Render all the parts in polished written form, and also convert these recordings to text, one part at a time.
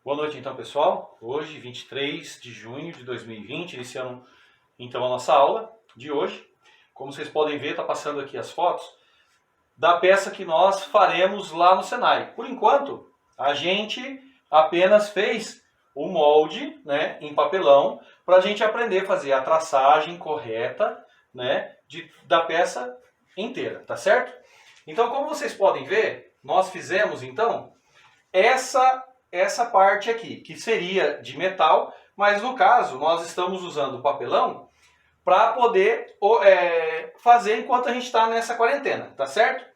Boa noite então, pessoal. Hoje, 23 de junho de 2020, iniciando então a nossa aula de hoje. Como vocês podem ver, está passando aqui as fotos da peça que nós faremos lá no Senai. Por enquanto, a gente apenas fez o molde, né, em papelão, para a gente aprender a fazer a traçagem correta, né, da peça inteira, tá certo? Então, como vocês podem ver, nós fizemos então essa parte aqui, que seria de metal, mas no caso nós estamos usando o papelão para poder fazer enquanto a gente está nessa quarentena, tá certo?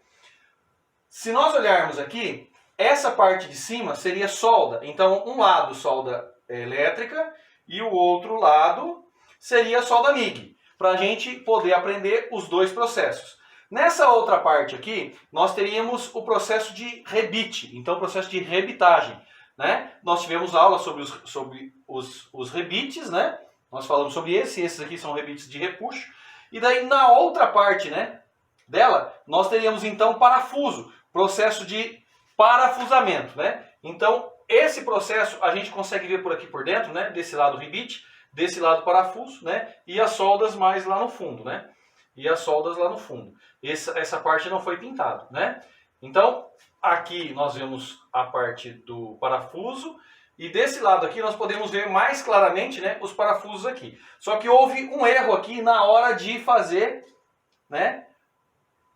Se nós olharmos aqui, essa parte de cima seria solda. Então, um lado solda elétrica e o outro lado seria solda MIG, para a gente poder aprender os dois processos. Nessa outra parte aqui, nós teríamos o processo de rebite, então o processo de rebitagem, né? Nós tivemos aula sobre os rebites, né? Nós falamos sobre esses aqui são rebites de repuxo. E daí na outra parte, né, dela, nós teríamos então parafuso, processo de parafusamento, né? Então esse processo a gente consegue ver por aqui por dentro, né? Desse lado rebite, desse lado parafuso, né? E as soldas mais lá no fundo, né? E as soldas lá no fundo. Essa parte não foi pintada, né? Então, aqui nós vemos a parte do parafuso e desse lado aqui nós podemos ver mais claramente, né, os parafusos aqui. Só que houve um erro aqui na hora de fazer, né,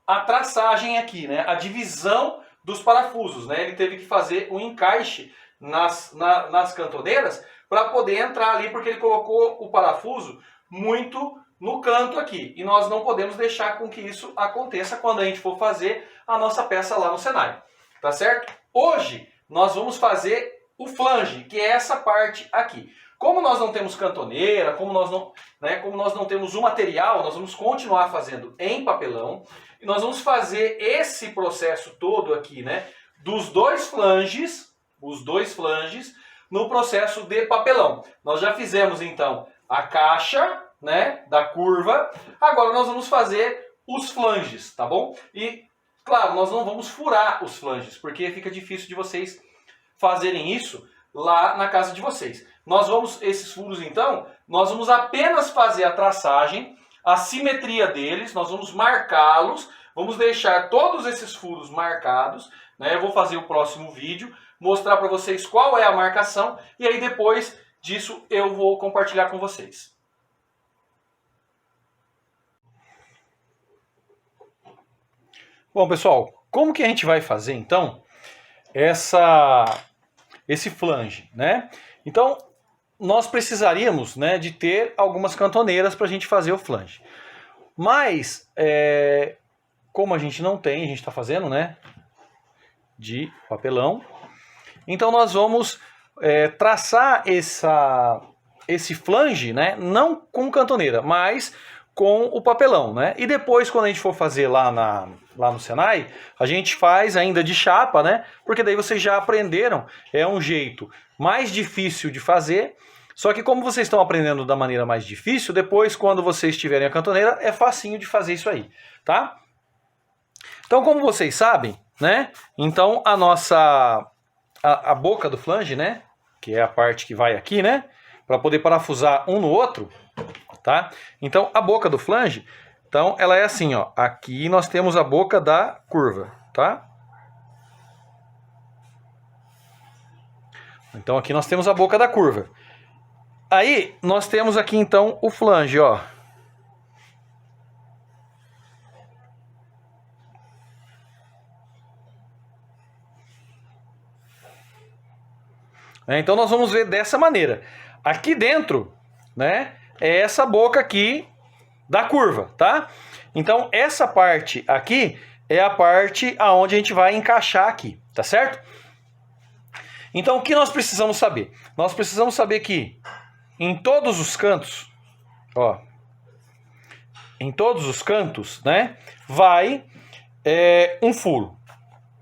a traçagem aqui, né, a divisão dos parafusos, né? Ele teve que fazer um encaixe nas cantoneiras para poder entrar ali, porque ele colocou o parafuso muito no canto aqui. E nós não podemos deixar com que isso aconteça quando a gente for fazer a nossa peça lá no Senai. Tá certo? Hoje nós vamos fazer o flange, que é essa parte aqui. Como nós não temos cantoneira, como nós não temos o material, nós vamos continuar fazendo em papelão. E nós vamos fazer esse processo todo aqui, né, dos dois flanges, no processo de papelão. Nós já fizemos então a caixa, né, da curva. Agora nós vamos fazer os flanges, tá bom? E claro, nós não vamos furar os flanges, porque fica difícil de vocês fazerem isso lá na casa de vocês. Esses furos então, nós vamos apenas fazer a traçagem, a simetria deles, nós vamos marcá-los, vamos deixar todos esses furos marcados, né? Eu vou fazer o próximo vídeo, mostrar para vocês qual é a marcação, e aí depois disso eu vou compartilhar com vocês. Bom, pessoal, como que a gente vai fazer, então, esse flange, né? Então, nós precisaríamos, né, de ter algumas cantoneiras para a gente fazer o flange. Mas, como a gente não tem, a gente está fazendo, né, de papelão, então nós vamos traçar esse flange, né, não com cantoneira, mas com o papelão, né? E depois, quando a gente for fazer lá no Senai, a gente faz ainda de chapa, né? Porque daí vocês já aprenderam, é um jeito mais difícil de fazer, só que como vocês estão aprendendo da maneira mais difícil, depois, quando vocês tiverem a cantoneira, é facinho de fazer isso aí, tá? Então, como vocês sabem, né? Então, a boca do flange, né? Que é a parte que vai aqui, né? Para poder parafusar um no outro, tá? Então, a boca do flange, então, ela é assim, ó. Aqui nós temos a boca da curva, tá? Então, aqui nós temos a boca da curva. Aí, nós temos aqui, então, o flange, ó. Então, nós vamos ver dessa maneira. Aqui dentro, né, é essa boca aqui da curva, tá? Então, essa parte aqui é a parte aonde a gente vai encaixar aqui, tá certo? Então, o que nós precisamos saber? Nós precisamos saber que em todos os cantos, ó, em todos os cantos, né, vai um furo,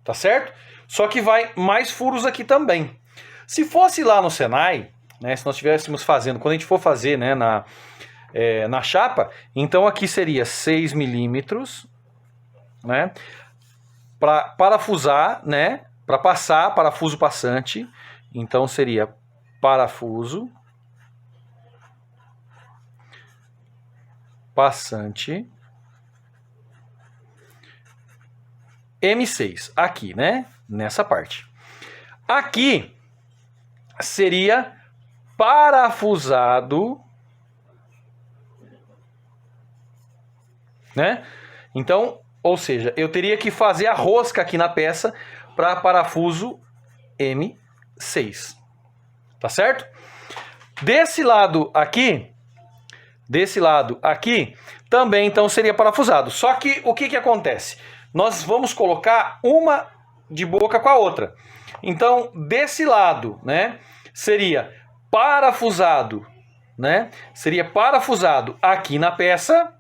tá certo? Só que vai mais furos aqui também. Se fosse lá no Senai, né, se nós estivéssemos fazendo, quando a gente for fazer, né, na chapa, então aqui seria 6 milímetros, né, para parafusar, né, para passar parafuso passante, Então seria parafuso passante M6, aqui, né? Nessa parte. Aqui seria parafusado, né? Então, ou seja, eu teria que fazer a rosca aqui na peça para parafuso M6. Tá certo? Desse lado aqui, também então seria parafusado. Só que o que acontece? Nós vamos colocar uma de boca com a outra. Então, desse lado, né, seria parafusado, né? Seria parafusado aqui na peça,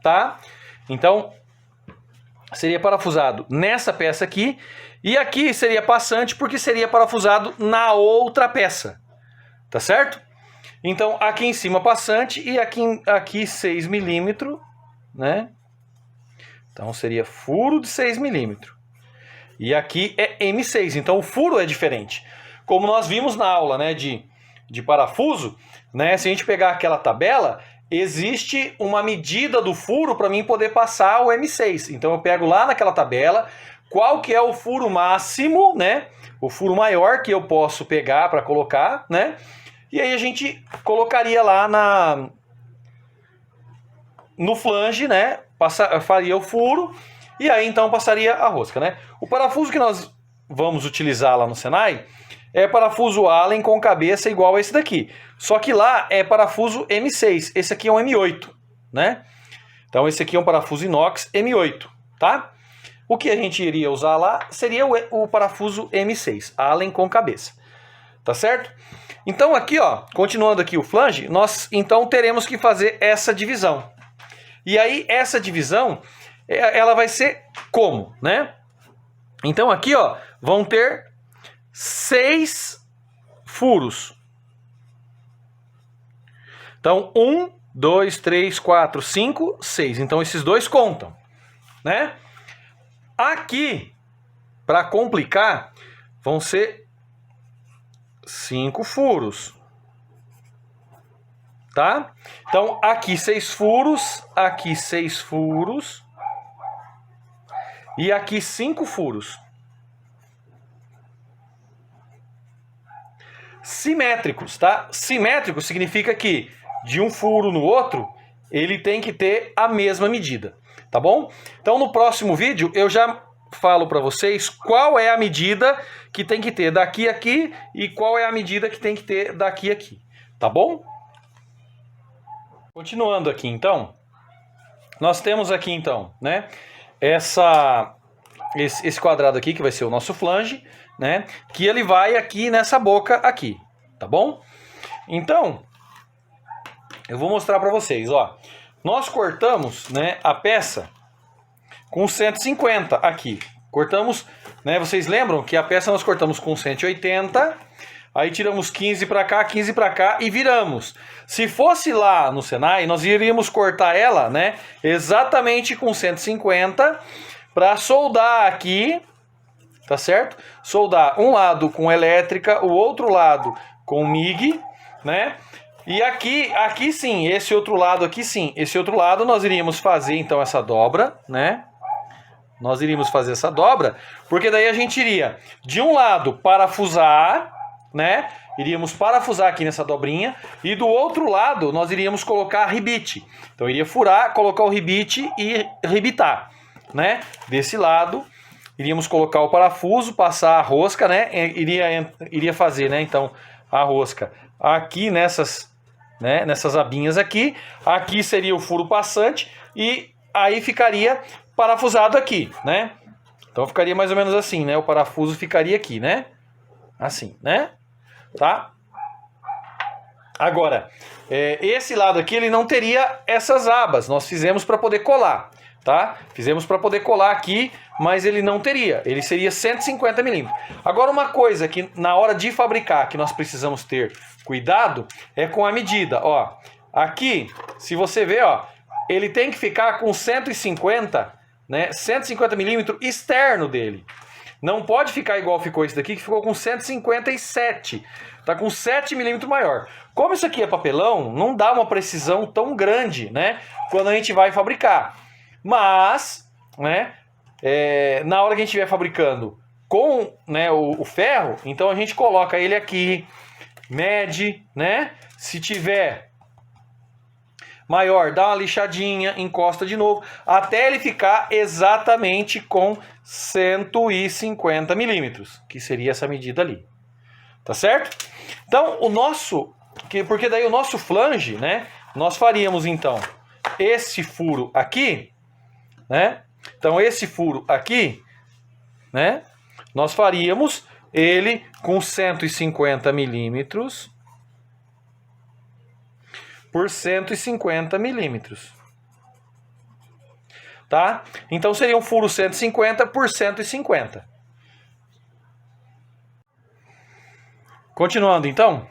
tá? Então, seria parafusado nessa peça aqui, e aqui seria passante porque seria parafusado na outra peça, tá certo? Então, aqui em cima passante e aqui 6 milímetros, né? Então, seria furo de 6 milímetros. E aqui é M6, então o furo é diferente. Como nós vimos na aula, né, de parafuso, né, se a gente pegar aquela tabela, existe uma medida do furo para mim poder passar o M6. Então eu pego lá naquela tabela qual que é o furo máximo, né, o furo maior que eu posso pegar para colocar, né, e aí a gente colocaria lá no flange, né, faria o furo. E aí, então, passaria a rosca, né? O parafuso que nós vamos utilizar lá no Senai é parafuso Allen com cabeça igual a esse daqui. Só que lá é parafuso M6. Esse aqui é um M8, né? Então, esse aqui é um parafuso inox M8, tá? O que a gente iria usar lá seria o parafuso M6, Allen com cabeça. Tá certo? Então, aqui, ó, continuando aqui o flange, nós, então, teremos que fazer essa divisão. E aí, essa divisão, ela vai ser como, né? Então aqui, ó, vão ter 6 furos. Então, 1, 2, 3, 4, 5, 6. Então, esses dois contam, né? Aqui, para complicar, vão ser 5 furos. Tá? Então, aqui 6 furos, aqui 6 furos. E aqui 5 furos. Simétricos, tá? Simétrico significa que de um furo no outro, ele tem que ter a mesma medida, tá bom? Então no próximo vídeo eu já falo para vocês qual é a medida que tem que ter daqui a aqui e qual é a medida que tem que ter daqui a aqui, tá bom? Continuando aqui então, nós temos aqui então, né? Esse quadrado aqui, que vai ser o nosso flange, né? Que ele vai aqui nessa boca aqui, tá bom? Então, eu vou mostrar para vocês, ó. Nós cortamos, né, a peça com 150 aqui. Cortamos, né? Vocês lembram que a peça nós cortamos com 180, aí tiramos 15 para cá, 15 para cá e viramos. Se fosse lá no Senai, nós iríamos cortar ela, né, exatamente com 150 para soldar aqui, tá certo? Soldar um lado com elétrica, o outro lado com MIG, né? E aqui sim, esse outro lado aqui sim. Esse outro lado nós iríamos fazer então essa dobra, né? Nós iríamos fazer essa dobra, porque daí a gente iria de um lado parafusar, né? Iríamos parafusar aqui nessa dobrinha e do outro lado nós iríamos colocar ribite. Então iria furar, colocar o ribite e ribitar, né? Desse lado iríamos colocar o parafuso, passar a rosca, né? Iria fazer, né? Então a rosca aqui nessas, né? Nessas abinhas aqui. Aqui seria o furo passante e aí ficaria parafusado aqui, né? Então ficaria mais ou menos assim, né? O parafuso ficaria aqui, né? Assim, né? Tá? Agora, esse lado aqui ele não teria essas abas. Nós fizemos para poder colar, tá? Fizemos para poder colar aqui, mas ele não teria. Ele seria 150 milímetros. Agora uma coisa que na hora de fabricar que nós precisamos ter cuidado é com a medida, ó. Aqui, se você ver, ó, ele tem que ficar com 150, né? 150 milímetros externo dele. Não pode ficar igual ficou esse daqui, que ficou com 157. Tá com 7 milímetros maior. Como isso aqui é papelão, não dá uma precisão tão grande, né? Quando a gente vai fabricar. Mas, né? Na hora que a gente estiver fabricando com, né, o ferro, então a gente coloca ele aqui, mede, né? Se tiver maior, dá uma lixadinha, encosta de novo, até ele ficar exatamente com 150 milímetros, que seria essa medida ali. Tá certo? Então, porque daí o nosso flange, né? Nós faríamos, então, esse furo aqui, né? Então, esse furo aqui, né? Nós faríamos ele com 150 milímetros por 150 milímetros. Tá? Então, seria um furo 150 por 150. Continuando, então.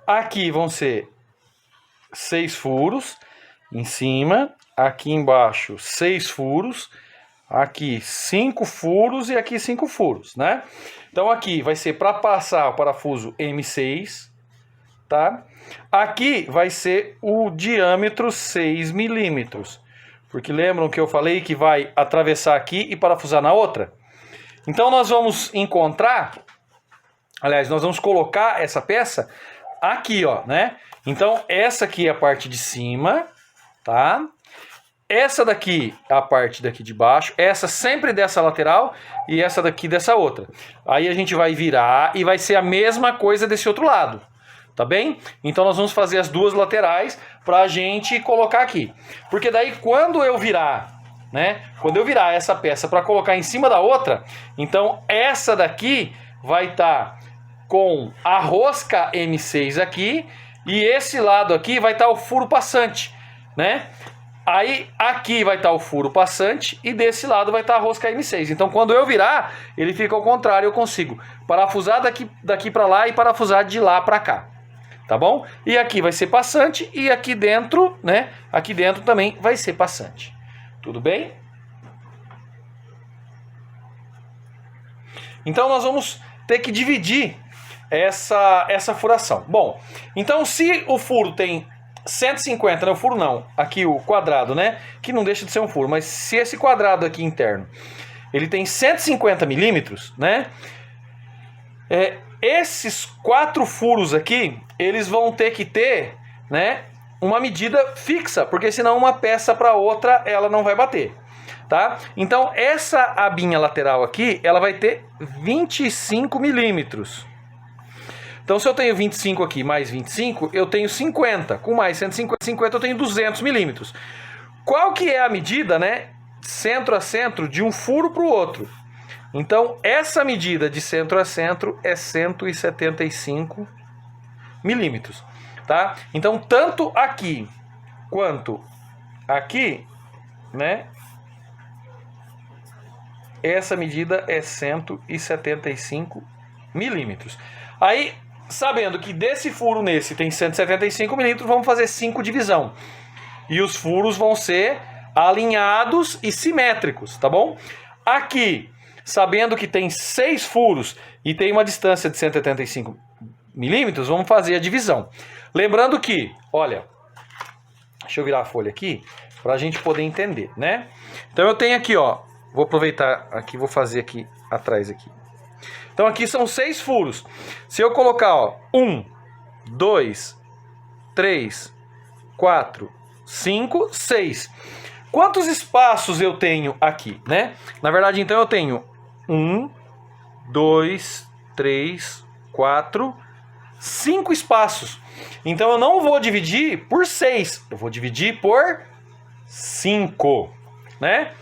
Aqui vão ser 6 furos em cima. Aqui embaixo, 6 furos. Aqui 5 furos e aqui 5 furos, né? Então aqui vai ser para passar o parafuso M6, tá? Aqui vai ser o diâmetro 6 milímetros, porque lembram que eu falei que vai atravessar aqui e parafusar na outra? Então nós vamos encontrar, aliás, nós vamos colocar essa peça aqui, ó, né? Então essa aqui é a parte de cima, tá? Essa daqui é a parte daqui de baixo, essa sempre dessa lateral e essa daqui dessa outra. Aí a gente vai virar e vai ser a mesma coisa desse outro lado, tá bem? Então nós vamos fazer as duas laterais pra gente colocar aqui. Porque daí quando eu virar, né? Quando eu virar essa peça para colocar em cima da outra, então essa daqui vai estar com a rosca M6 aqui e esse lado aqui vai estar o furo passante, né? Aí aqui vai estar o furo passante e desse lado vai estar a rosca M6. Então quando eu virar, ele fica ao contrário, eu consigo parafusar daqui para lá e parafusar de lá para cá. Tá bom? E aqui vai ser passante e aqui dentro, né? Aqui dentro também vai ser passante. Tudo bem? Então nós vamos ter que dividir essa furação. Bom, então se o furo tem 150, né? O furo não, aqui o quadrado, né? Que não deixa de ser um furo, mas se esse quadrado aqui interno, ele tem 150 milímetros, né? Esses 4 furos aqui, eles vão ter que ter, né? Uma medida fixa, porque senão uma peça para outra ela não vai bater, tá? Então essa abinha lateral aqui, ela vai ter 25 milímetros. Então, se eu tenho 25 aqui mais 25, eu tenho 50. Com mais 150, eu tenho 200 milímetros. Qual que é a medida, né? Centro a centro de um furo para o outro. Então, essa medida de centro a centro é 175 milímetros. Tá? Então, tanto aqui quanto aqui, né? Essa medida é 175 milímetros. Aí, sabendo que desse furo nesse tem 175 milímetros, vamos fazer 5 divisão. E os furos vão ser alinhados e simétricos, tá bom? Aqui, sabendo que tem 6 furos e tem uma distância de 175 milímetros, vamos fazer a divisão. Lembrando que, olha, deixa eu virar a folha aqui para a gente poder entender, né? Então eu tenho aqui, ó, vou aproveitar aqui, vou fazer aqui atrás aqui. Então aqui são 6 furos. Se eu colocar, ó, 1, 2, 3, 4, 5, 6. Quantos espaços eu tenho aqui, né? Na verdade, então eu tenho 1, 2, 3, 4, 5 espaços. Então eu não vou dividir por 6, eu vou dividir por 5, né?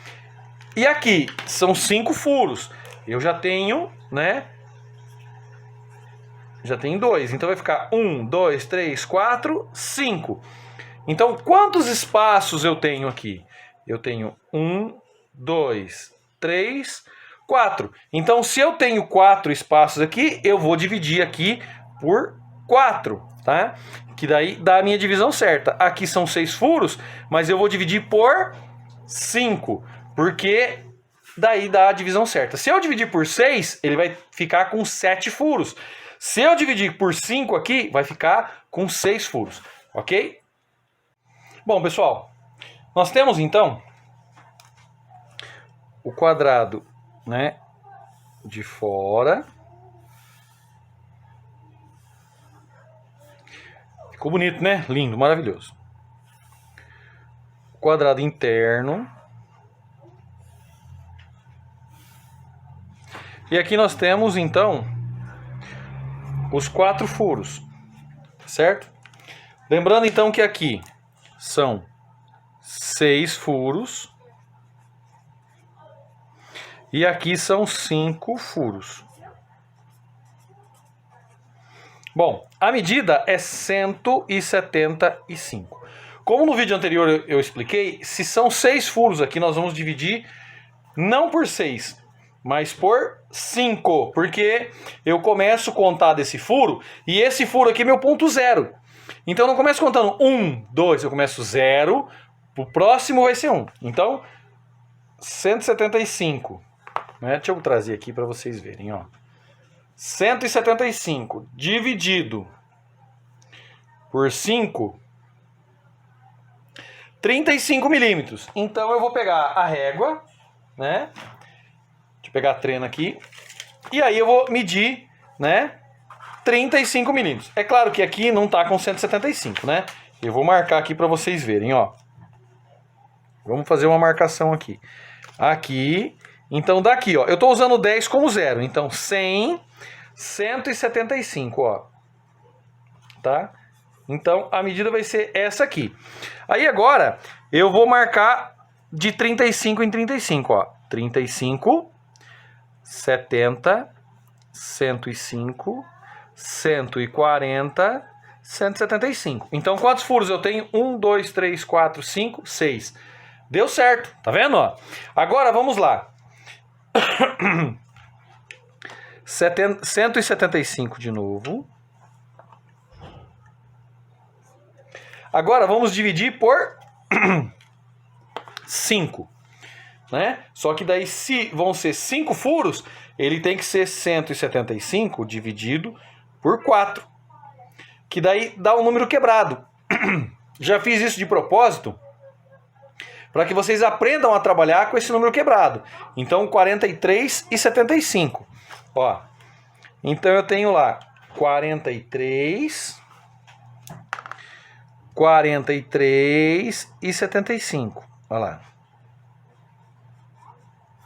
E aqui são 5 furos. Eu já tenho, né? Já tenho 2. Então vai ficar 1, 2, 3, 4, 5. Então quantos espaços eu tenho aqui? Eu tenho 1, 2, 3, 4. Então se eu tenho 4 espaços aqui, eu vou dividir aqui por 4, tá? Que daí dá a minha divisão certa. Aqui são 6 furos, mas eu vou dividir por 5. Porque daí dá a divisão certa. Se eu dividir por 6, ele vai ficar com 7 furos. Se eu dividir por 5 aqui, vai ficar com 6 furos, ok? Bom, pessoal, nós temos então o quadrado, né, de fora. Ficou bonito, né? Lindo, maravilhoso. O quadrado interno. E aqui nós temos então os 4 furos, certo? Lembrando então que aqui são 6 furos e aqui são 5 furos. Bom, a medida é 175. Como no vídeo anterior eu expliquei, se são 6 furos aqui, nós vamos dividir não por 6, mas por 5, porque eu começo a contar desse furo, e esse furo aqui é meu ponto zero. Então eu não começo contando 1, 2, eu começo 0, o próximo vai ser 1. Então, 175. Né? Deixa eu trazer aqui para vocês verem. Ó. 175 dividido por 5, 35 milímetros. Então eu vou pegar a régua, né? Deixa eu pegar a trena aqui. E aí eu vou medir, né? 35 milímetros. É claro que aqui não tá com 175, né? Eu vou marcar aqui para vocês verem, ó. Vamos fazer uma marcação aqui. Aqui. Então daqui, ó. Eu tô usando 10 como zero. Então 100, 175, ó. Tá? Então a medida vai ser essa aqui. Aí agora eu vou marcar de 35 em 35, ó. 35, 70, 105, 140, 175. Então, quantos furos eu tenho? 1, 2, 3, 4, 5, 6. Deu certo, tá vendo? Ó? Agora, vamos lá. 175 de novo. Agora, vamos dividir por 5. Né? Só que daí, se vão ser 5 furos, ele tem que ser 175 dividido por 4. Que daí dá um número quebrado. Já fiz isso de propósito para que vocês aprendam a trabalhar com esse número quebrado. Então, 43,75. Ó. Então, eu tenho lá 43, 43,75. Olha lá.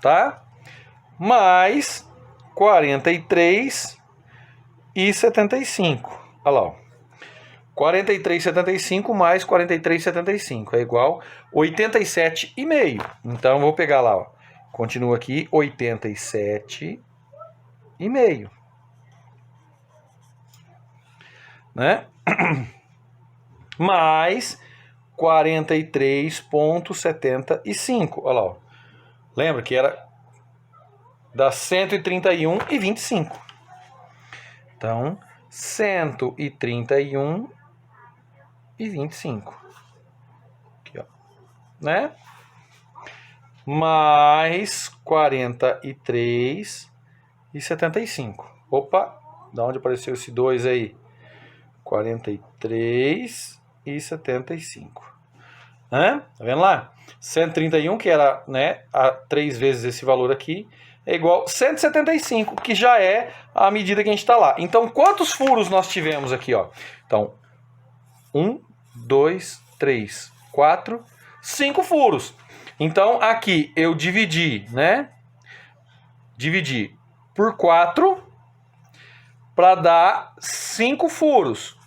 Tá? Mais 43,75. Olha lá, ó. 43,75 mais 43,75 é igual 87,5. Então eu vou pegar lá, ó. Continua aqui 87,5. Né? Mais 43,75. Olha lá, ó. Lembra que era dá 131,25. Então, 131,25. Aqui, ó. Né? Mais 43,75. Opa, da onde apareceu esse 2 aí? 43,75. Né? Tá vendo lá? 131, que era, né, a 3 vezes esse valor aqui, é igual a 175, que já é a medida que a gente está lá. Então, quantos furos nós tivemos aqui? Ó? Então, 1, 2, 3, 4, 5 furos. Então, aqui eu dividi, né? Dividi por 4 para dar 5 furos.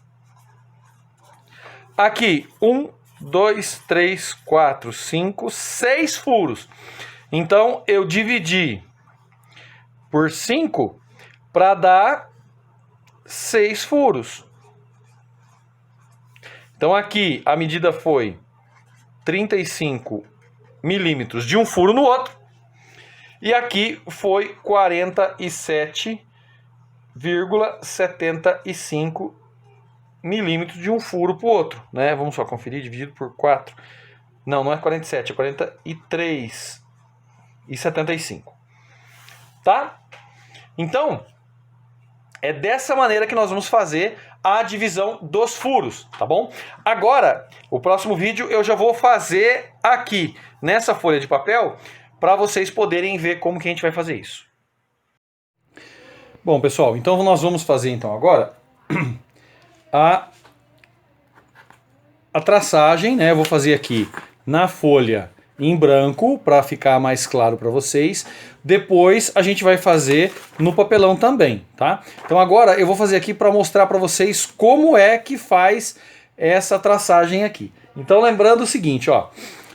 Aqui, 1, 2, 3, 4, 5, 6 furos. Então, eu dividi por 5 para dar 6 furos. Então, aqui a medida foi 35 milímetros de um furo no outro. E aqui foi 47,75 milímetros de um furo para o outro, né? Vamos só conferir, dividido por 4. Não, não é 47, é 43. 2,75. Tá? Então, é dessa maneira que nós vamos fazer a divisão dos furos, tá bom? Agora, o próximo vídeo eu já vou fazer aqui, nessa folha de papel, para vocês poderem ver como que a gente vai fazer isso. Bom, pessoal, então nós vamos fazer então agora a traçagem, né? Eu vou fazer aqui na folha em branco para ficar mais claro para vocês. Depois a gente vai fazer no papelão também, tá? Então agora eu vou fazer aqui para mostrar para vocês como é que faz essa traçagem aqui. Então lembrando o seguinte, ó,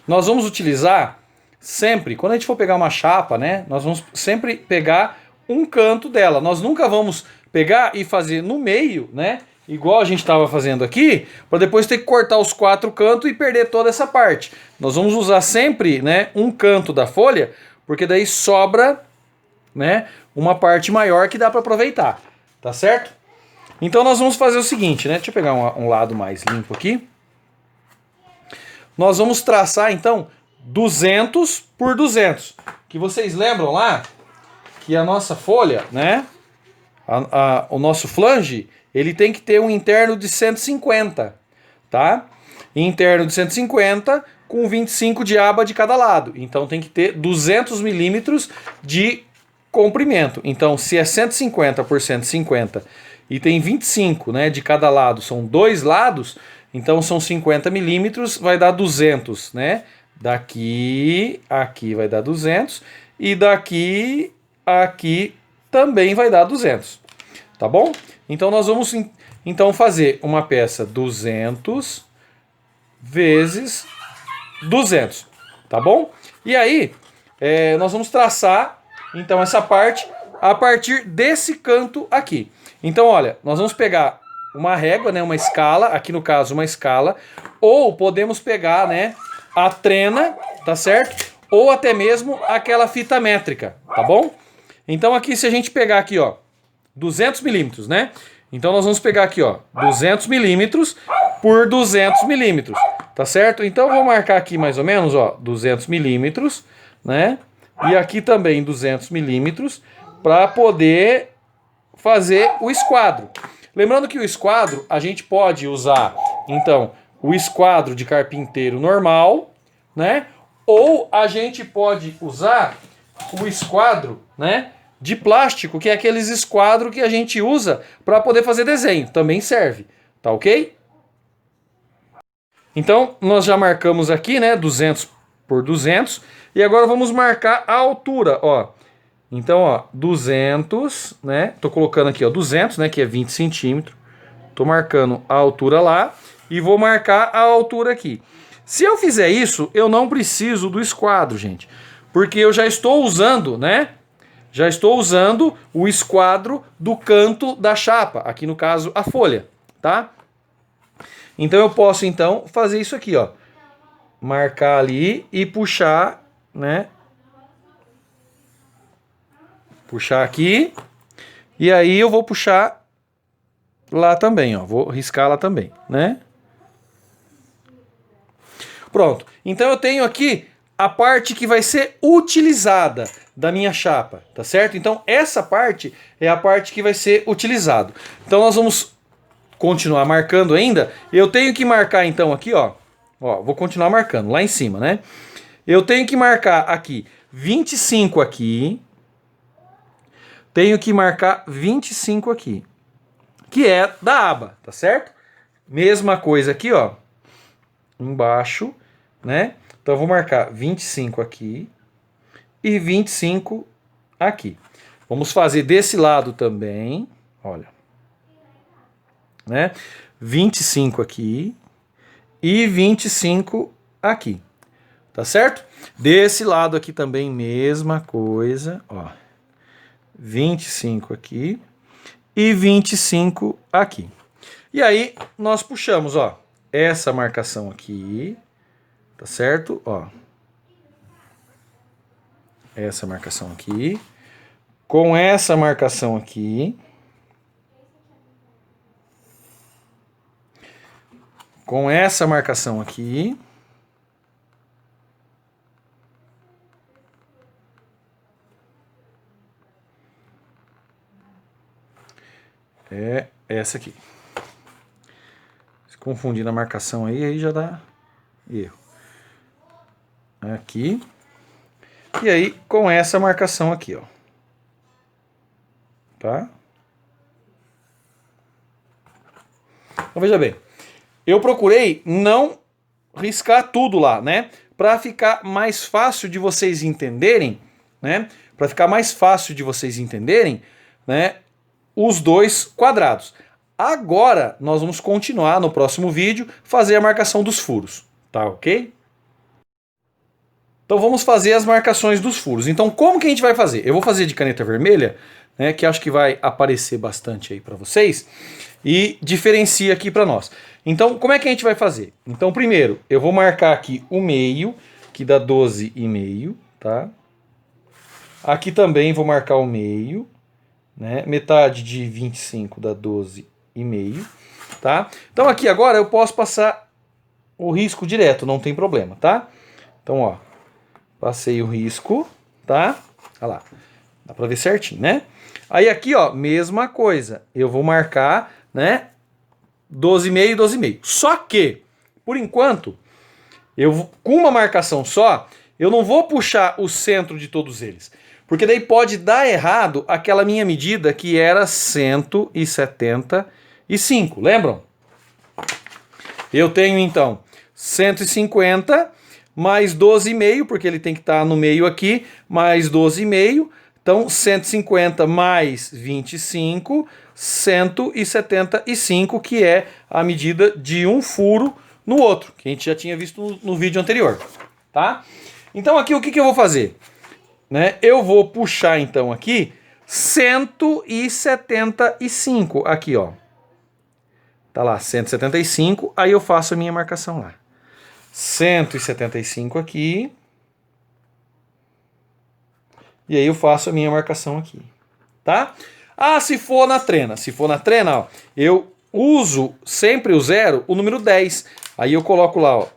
nós vamos utilizar sempre, quando a gente for pegar uma chapa, né, nós vamos sempre pegar um canto dela. Nós nunca vamos pegar e fazer no meio, né, igual a gente estava fazendo aqui, para depois ter que cortar os 4 cantos e perder toda essa parte. Nós vamos usar sempre, né, um canto da folha, porque daí sobra, né, uma parte maior que dá para aproveitar, tá certo? Então nós vamos fazer o seguinte, né, deixa eu pegar um lado mais limpo aqui. Nós vamos traçar então 200 por 200, que vocês lembram lá que a nossa folha, né, o nosso flange, ele tem que ter um interno de 150, tá? Interno de 150 com 25 de aba de cada lado. Então tem que ter 200 milímetros de comprimento. Então se é 150 por 150 e tem 25, né, de cada lado, são 2 lados, então são 50 milímetros, vai dar 200, né? Daqui, aqui vai dar 200 e daqui, aqui também vai dar 200. Tá bom? Então nós vamos então fazer uma peça 200 vezes 200, tá bom? E aí nós vamos traçar então essa parte a partir desse canto aqui. Então olha, nós vamos pegar uma régua, né, uma escala, aqui no caso uma escala, ou podemos pegar, né, a trena, tá certo? Ou até mesmo aquela fita métrica, tá bom? Então aqui se a gente pegar aqui, ó, 200 milímetros, né? Então nós vamos pegar aqui, ó, 200 milímetros por 200 milímetros, tá certo? Então eu vou marcar aqui mais ou menos, ó, 200 milímetros, né? E aqui também 200 milímetros para poder fazer o esquadro. Lembrando que o esquadro a gente pode usar, então, o esquadro de carpinteiro normal, né? Ou a gente pode usar o esquadro, né, de plástico, que é aqueles esquadros que a gente usa para poder fazer desenho. Também serve, tá ok? Então, nós já marcamos aqui, né, 200 por 200. E agora vamos marcar a altura, ó. Então, ó, 200, né? Tô colocando aqui, ó, 200, né, que é 20 centímetros. Tô marcando a altura lá e vou marcar a altura aqui. Se eu fizer isso, eu não preciso do esquadro, gente. Porque eu já estou usando, né? Já estou usando o esquadro do canto da chapa, aqui no caso a folha, tá? Então eu posso então fazer isso aqui, ó. Marcar ali e puxar, né? Puxar aqui. E aí eu vou puxar lá também, ó. Vou riscar lá também, né? Pronto. Então eu tenho aqui a parte que vai ser utilizada da minha chapa, tá certo? Então essa parte é a parte que vai ser utilizado. Então nós vamos continuar marcando ainda. Eu tenho que marcar então aqui, ó. Ó, vou continuar marcando lá em cima, né? Eu tenho que marcar aqui 25 aqui. Tenho que marcar 25 aqui. Que é da aba, tá certo? Mesma coisa aqui, ó. Embaixo, né? Então eu vou marcar 25 aqui e 25 aqui. Vamos fazer desse lado também, olha. Né? 25 aqui e 25 aqui. Tá certo? Desse lado aqui também mesma coisa, ó. 25 aqui e 25 aqui. E aí nós puxamos, ó, essa marcação aqui, tá certo? Ó. Essa marcação aqui, com essa marcação aqui, com essa marcação aqui, é essa aqui. Se confundir na marcação aí já dá erro. Aqui. E aí, com essa marcação aqui, ó. Tá? Então, veja bem. Eu procurei não riscar tudo lá, né? Para ficar mais fácil de vocês entenderem, né? Para ficar mais fácil de vocês entenderem, né? Os dois quadrados. Agora, nós vamos continuar no próximo vídeo, fazer a marcação dos furos. Tá ok? Então vamos fazer as marcações dos furos. Então como que a gente vai fazer? Eu vou fazer de caneta vermelha, né, que acho que vai aparecer bastante aí para vocês, e diferencia aqui para nós. Então como é que a gente vai fazer? Então primeiro eu vou marcar aqui o meio, que dá 12,5, tá? Aqui também vou marcar o meio, né? Metade de 25 dá 12,5, tá? Então aqui agora eu posso passar o risco direto, não tem problema, tá? Então ó, passei o risco, tá? Olha lá, dá pra ver certinho, né? Aí aqui, ó, mesma coisa. Eu vou marcar, né? 12,5, 12,5. Só que, por enquanto, com uma marcação só, eu não vou puxar o centro de todos eles. Porque daí pode dar errado aquela minha medida que era 175, lembram? Eu tenho, então, 150... mais 12,5, porque ele tem que estar no meio aqui, mais 12,5. Então, 150 mais 25, 175, que é a medida de um furo no outro, que a gente já tinha visto no vídeo anterior, tá? Então, aqui o que eu vou fazer? Né? Eu vou puxar, então, aqui 175, aqui, ó. Tá lá, 175, aí eu faço a minha marcação lá. 175 aqui. E aí eu faço a minha marcação aqui. Tá? Ah, se for na trena. Se for na trena, ó, eu uso sempre o zero, o número 10. Aí eu coloco lá,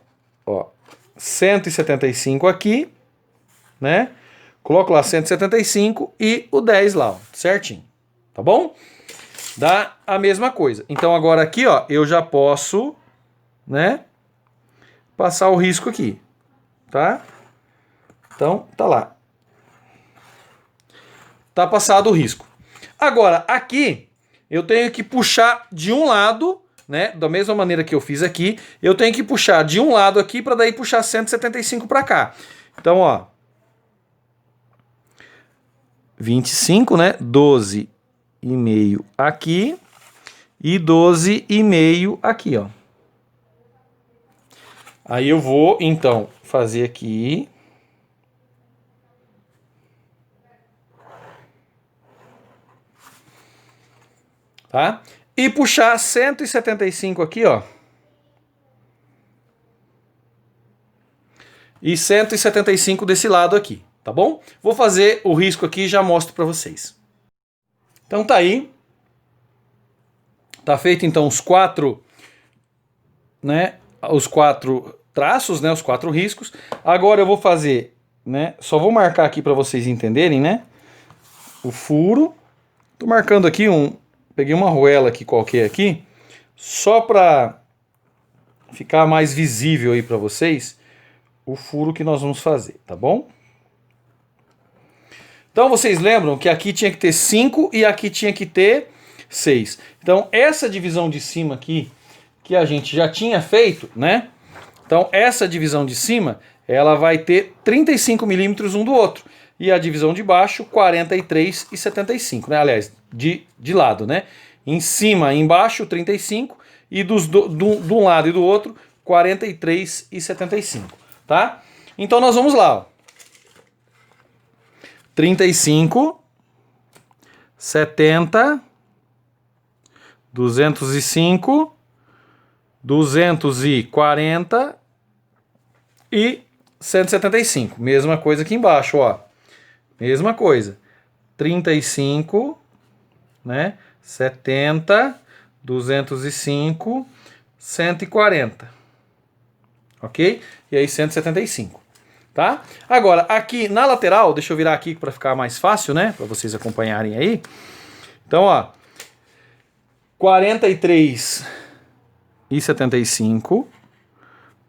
ó 175 aqui, né? Coloco lá 175 e o 10 lá, ó, certinho. Tá bom? Dá a mesma coisa. Então agora aqui, ó, eu já posso, né? Passar o risco aqui, tá? Então, tá lá. Tá passado o risco. Agora, aqui, eu tenho que puxar de um lado, né? Da mesma maneira que eu fiz aqui, eu tenho que puxar de um lado aqui para daí puxar 175 para cá. Então, ó. 25, né? 12,5 aqui e 12,5 aqui, ó. Aí eu vou, então, fazer aqui. Tá? E puxar 175 aqui, ó. E 175 desse lado aqui, tá bom? Vou fazer o risco aqui e já mostro para vocês. Então tá aí. Tá feito, então, os quatro, né? Os quatro traços, né, os quatro riscos. Agora eu vou fazer, né, só vou marcar aqui para vocês entenderem, né, o furo. Tô marcando aqui peguei uma arruela aqui qualquer aqui, só para ficar mais visível aí para vocês o furo que nós vamos fazer, tá bom? Então vocês lembram que aqui tinha que ter 5 e aqui tinha que ter 6. Então essa divisão de cima aqui, que a gente já tinha feito, né? Então essa divisão de cima, ela vai ter 35 milímetros um do outro. E a divisão de baixo, 43,75, né? Aliás, de lado, né? Em cima e embaixo, 35. E de um lado e do outro, 43,75, tá? Então nós vamos lá, ó. 35, 70, 205, 240 e 175. Mesma coisa aqui embaixo, ó. Mesma coisa. 35, né? 70, 205, 140. Ok? E aí 175. Tá? Agora, aqui na lateral, deixa eu virar aqui para ficar mais fácil, né? Para vocês acompanharem aí. Então, ó. 43,75,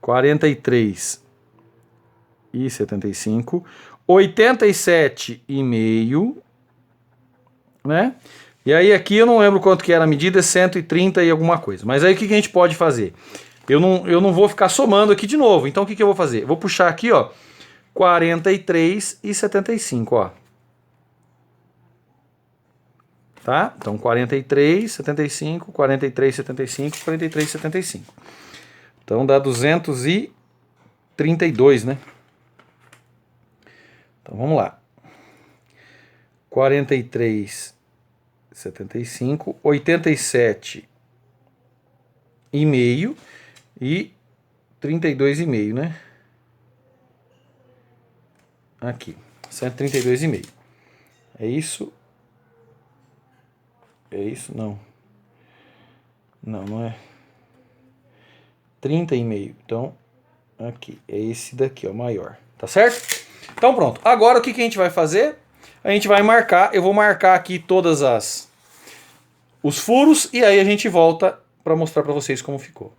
43,75, 87,5, né? E aí aqui eu não lembro quanto que era a medida, é 130 e alguma coisa. Mas aí o que que a gente pode fazer? Eu não vou ficar somando aqui de novo. Então o que que eu vou fazer? Eu vou puxar aqui, ó, 43,75, ó. Tá? Então 43,75, 43,75, 43,75. Então dá 232, né? Então vamos lá. 43,75, 87,5 e 32,5, né? Aqui, 132,5. É isso? É isso? Não. Não é. 30,5. Então, aqui. É esse daqui, ó, maior. Tá certo? Então pronto. Agora o que que a gente vai fazer? A gente vai marcar. Eu vou marcar aqui todas os furos e aí a gente volta para mostrar para vocês como ficou.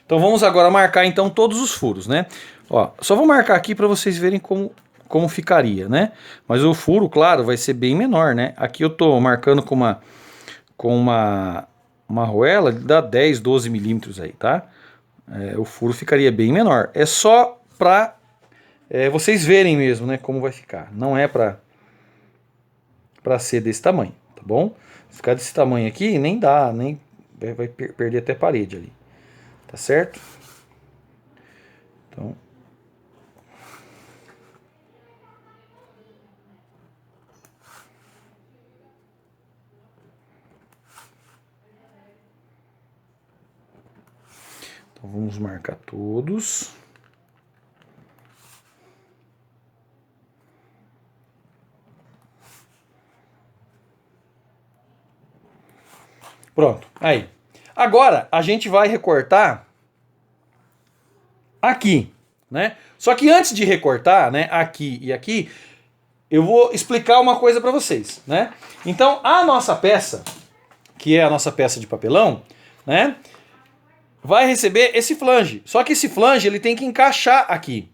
Então vamos agora marcar então todos os furos, né? Ó, só vou marcar aqui para vocês verem como ficaria, né? Mas o furo, claro, vai ser bem menor, né? Aqui eu tô marcando com uma arruela, dá 10, 12 milímetros aí, tá? O furo ficaria bem menor. É só para vocês verem mesmo, né? Como vai ficar. Não é para ser desse tamanho, tá bom? Se ficar desse tamanho aqui, nem dá, nem vai perder até parede ali. Tá certo? Então... Então vamos marcar todos. Pronto, aí. Agora a gente vai recortar aqui, né? Só que antes de recortar, né, aqui e aqui, eu vou explicar uma coisa para vocês, né? Então, a nossa peça, que é a nossa peça de papelão, né, vai receber esse flange. Só que esse flange ele tem que encaixar aqui.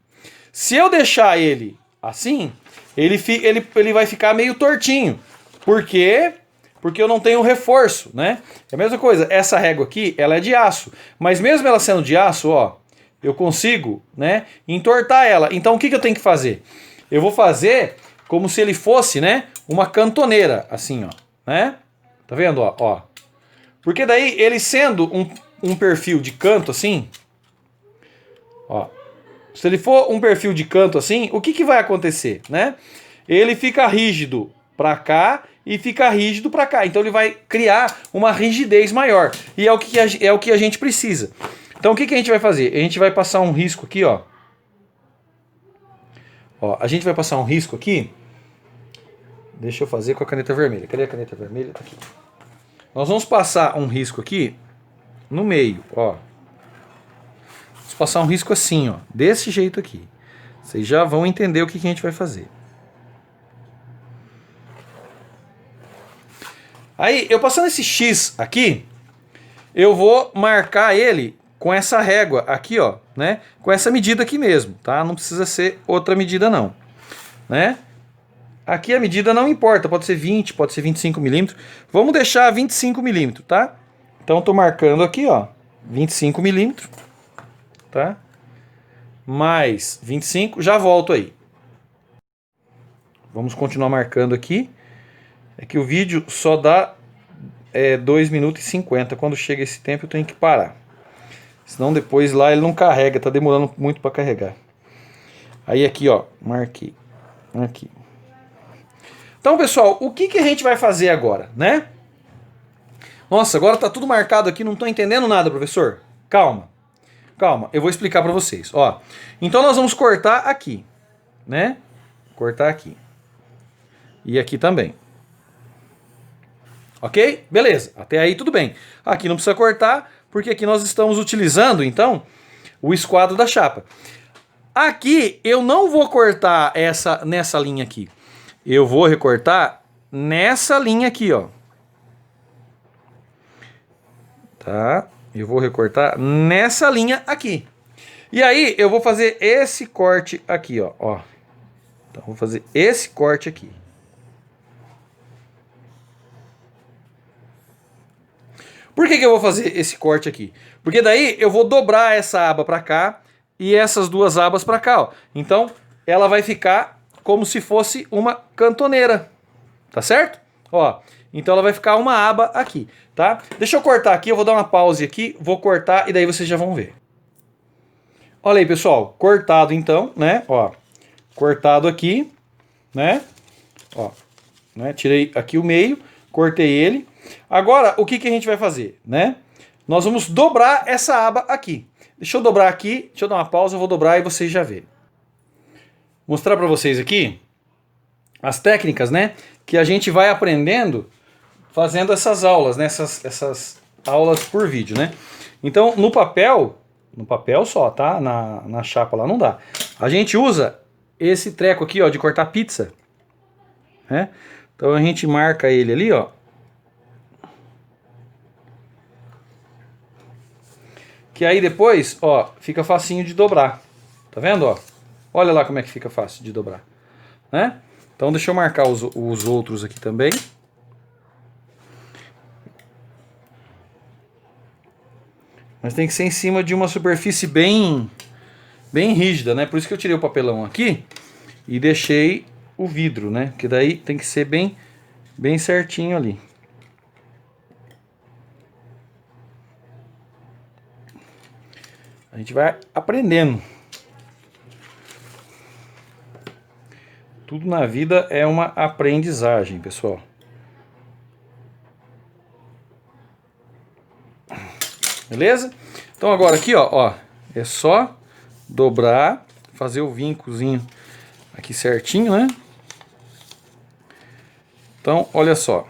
Se eu deixar ele assim, ele vai ficar meio tortinho. Por quê? Porque eu não tenho reforço, né? É a mesma coisa, essa régua aqui, ela é de aço. Mas mesmo ela sendo de aço, ó, eu consigo, né, entortar ela. Então o que eu tenho que fazer? Eu vou fazer como se ele fosse, né, uma cantoneira, assim, ó, né? Tá vendo, ó? Porque daí ele sendo um perfil de canto assim, ó, se ele for um perfil de canto assim, o que vai acontecer, né? Ele fica rígido para cá e fica rígido para cá. Então ele vai criar uma rigidez maior. E é o que a gente precisa. Então o que a gente vai fazer? A gente vai passar um risco aqui, ó. Ó, a gente vai passar um risco aqui. Deixa eu fazer com a caneta vermelha. Cadê a caneta vermelha? Tá aqui. Nós vamos passar um risco aqui no meio, ó. Vamos passar um risco assim, ó. Desse jeito aqui. Vocês já vão entender o que a gente vai fazer. Aí, eu passando esse X aqui, eu vou marcar ele com essa régua aqui, ó, né? Com essa medida aqui mesmo, tá? Não precisa ser outra medida não, né? Aqui a medida não importa, pode ser 20, pode ser 25 milímetros. Vamos deixar 25 milímetros, tá? Então, tô marcando aqui, ó, 25 milímetros, tá? Mais 25, já volto aí. Vamos continuar marcando aqui. É que o vídeo só dá 2 minutos e 50. Quando chega esse tempo eu tenho que parar. Senão depois lá ele não carrega. Tá demorando muito para carregar. Aí aqui, ó. Marquei. Aqui. Então, pessoal, o que a gente vai fazer agora, né? Nossa, agora tá tudo marcado aqui. Não tô entendendo nada, professor. Calma. Calma. Eu vou explicar para vocês. Ó. Então nós vamos cortar aqui. Né? Cortar aqui. E aqui também. Ok? Beleza. Até aí tudo bem. Aqui não precisa cortar, porque aqui nós estamos utilizando, então, o esquadro da chapa. Aqui eu não vou cortar nessa linha aqui. Eu vou recortar nessa linha aqui, ó. tá? Eu vou recortar nessa linha aqui. E aí eu vou fazer esse corte aqui, ó. Então vou fazer esse corte aqui. Por que eu vou fazer esse corte aqui? Porque daí eu vou dobrar essa aba para cá e essas duas abas para cá, ó. Então ela vai ficar como se fosse uma cantoneira, tá certo? Ó, então ela vai ficar uma aba aqui, tá? Deixa eu cortar aqui, eu vou dar uma pause aqui, vou cortar e daí vocês já vão ver. Olha aí, pessoal, cortado então, né? Ó, cortado aqui, né? Ó, né? Tirei aqui o meio, cortei ele. Agora, o que a gente vai fazer, né? Nós vamos dobrar essa aba aqui. Deixa eu dobrar aqui, deixa eu dar uma pausa, eu vou dobrar e vocês já vêem. Mostrar para vocês aqui as técnicas, né? Que a gente vai aprendendo fazendo essas aulas, né? Essas aulas por vídeo, né? Então, no papel só, tá? Na chapa lá não dá. A gente usa esse treco aqui, ó, de cortar pizza, né? Então a gente marca ele ali, ó. Que aí depois, ó, fica facinho de dobrar. Tá vendo, ó? Olha lá como é que fica fácil de dobrar, né? Então deixa eu marcar os outros aqui também. Mas tem que ser em cima de uma superfície bem rígida, né? Por isso que eu tirei o papelão aqui e deixei o vidro, né? Que daí tem que ser bem certinho ali. A gente vai aprendendo. Tudo na vida é uma aprendizagem, pessoal. Beleza? Então agora aqui, ó, é só dobrar, fazer o vincozinho aqui certinho, né? Então, olha só.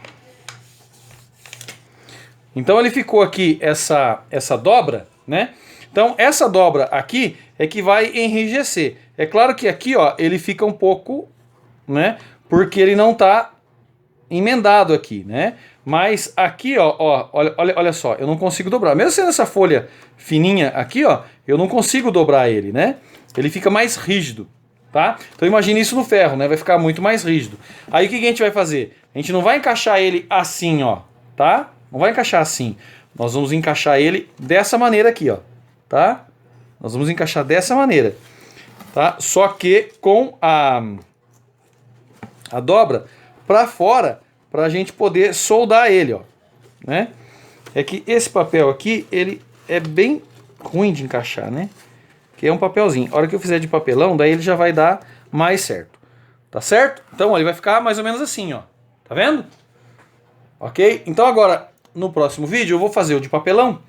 Então ele ficou aqui essa dobra, né? Então essa dobra aqui é que vai enrijecer. É claro que aqui, ó, ele fica um pouco, né? Porque ele não tá emendado aqui, né? Mas aqui, ó, olha só, eu não consigo dobrar. Mesmo sendo essa folha fininha aqui, ó, eu não consigo dobrar ele, né? Ele fica mais rígido, tá? Então imagine isso no ferro, né? Vai ficar muito mais rígido. Aí o que a gente vai fazer? A gente não vai encaixar ele assim, ó, tá? Não vai encaixar assim. Nós vamos encaixar ele dessa maneira aqui, ó, tá? Nós vamos encaixar dessa maneira, tá? Só que com a dobra para fora, para a gente poder soldar ele, ó, né? É que esse papel aqui, ele é bem ruim de encaixar, né? Que é um papelzinho. A hora que eu fizer de papelão, daí ele já vai dar mais certo. Tá certo? Então, ó, ele vai ficar mais ou menos assim, ó. Tá vendo? Ok? Então agora, no próximo vídeo, eu vou fazer o de papelão.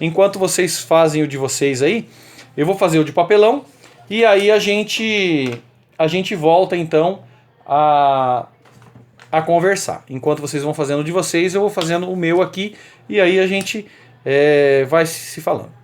Enquanto vocês fazem o de vocês aí, eu vou fazer o de papelão. E aí a gente volta, então, a conversar. Enquanto vocês vão fazendo o de vocês, eu vou fazendo o meu aqui. E aí a gente vai se falando.